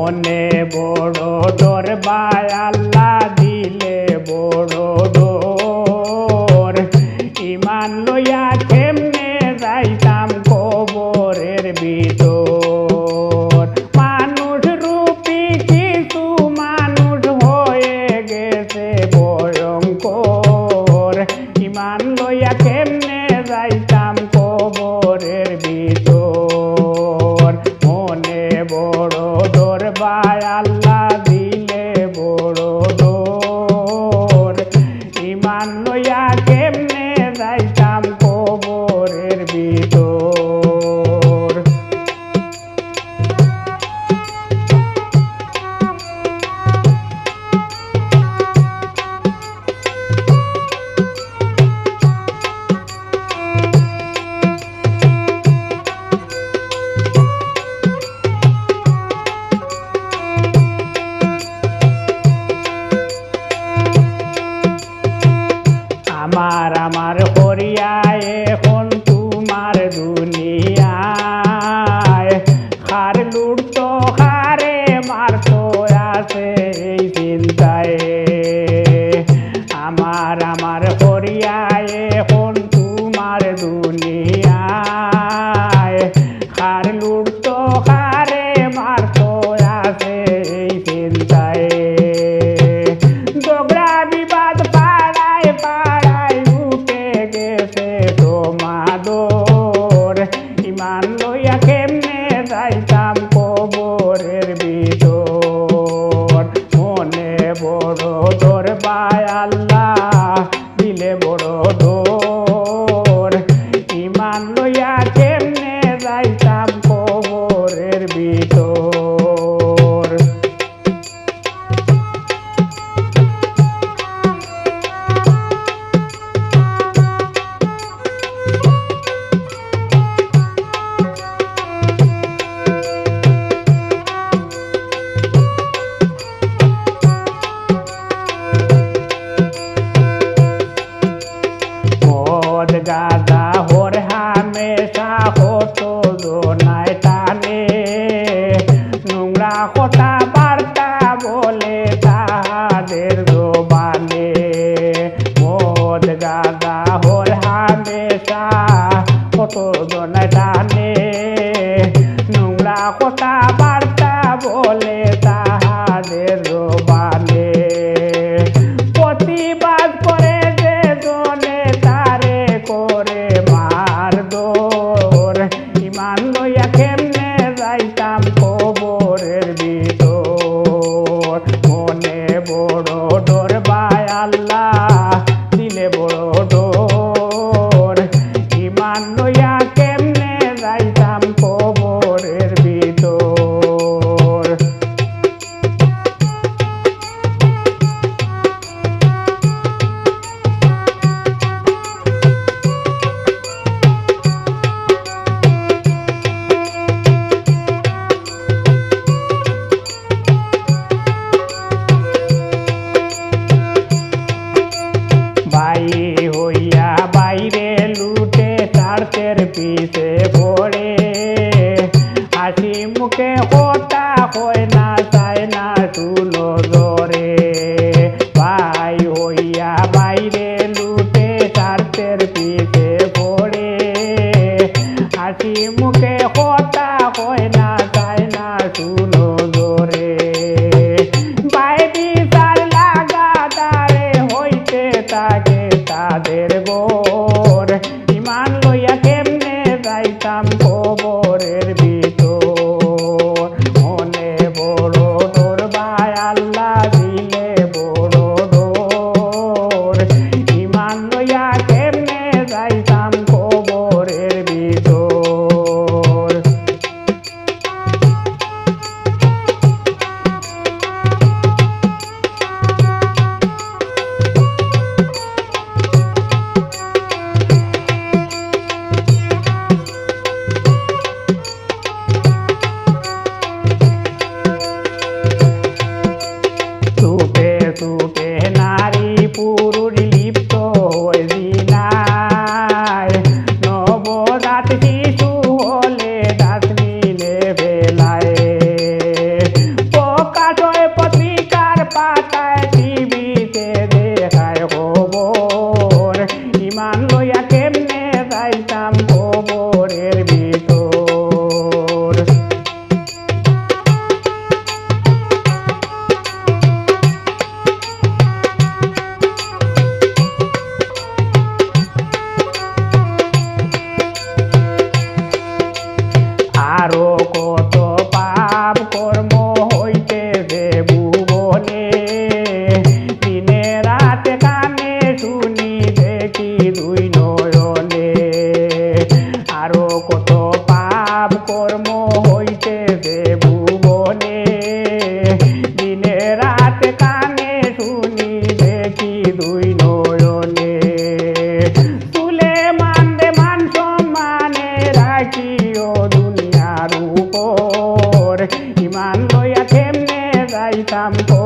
মনে বড় ডর ভাই আল্লাহ দিলে বড় ডর ইমান লইয়া কেমনে যাইতাম কবরের ভিতর মানুষ রূপী কিছু মানুষ হয়ে গেছে ভয়ঙ্কর ইমান লইয়া কেমনে যাইতাম কবরের ভিতর মনে বড় ডর ভাই আল্লাহ দিলে বড় ডর ইমান লইয়া কেমনে যাইতাম কবরের ভিতর আমার হরিয়ায় এখন তোমার দুনিয়ায় খার লুটতো খারে মারতো আছে এই চিন্তায় আমার হরিয়ায় এখন তোমার দুনিয়ায় খার লুটতো খারে মারতো আছে এই চিন্তায় ঝগড়া বিবাদ পাড়ায় পাড়ায় উঠে গেছে তোমাদর ইমান লইয়া কেমনে যাইতাম কবরের ভিতর মনে বড় ডর ভাই আল্লাহ দিলে বড় ডর ইমান লইয়া কেমনে যাইতাম কবরের ভিতর গাদা হর হামেশা হতো দোনায় টানে নোংরা কথা বার্তা বলে তাদের জবানে মদ গাদা হর হামেশা হতো দোনায় টানে নোংরা কথা বার্তা বলে তাদের জবানে প্রতিবাদ করে যে জনে তারে করে মার দোর ইমান লইয়া কেমনে যাইতাম কবরের ভিতর মনে বড় ডর ভাই আল্লাহ দিলে বড় ডর ইমান লইয়া কেমনে যাইতাম কবরের ভিতর ভাই হইয়া বাইরে লুটে স্বার্থের পিছে পড়ে হাসি মুখে হতা হয় না চায় না শুনো জোরে ভাই হইয়া বাইরে লুটে স্বার্থের পিছে পড়ে হাসি মুখে হতা হয় না চায় না শুনো জোরে ভাই বিচার লাগা তারে হইতে থাকে তাদের গোর ইমান লইয়া কেমনে যাইতাম কবরের ভিতর মনে বড় ডর ভাই আল্লাহ দিলে বড় ডর ইমান লইয়া কেমনে যাইতাম কবরের ভিতর কাম করে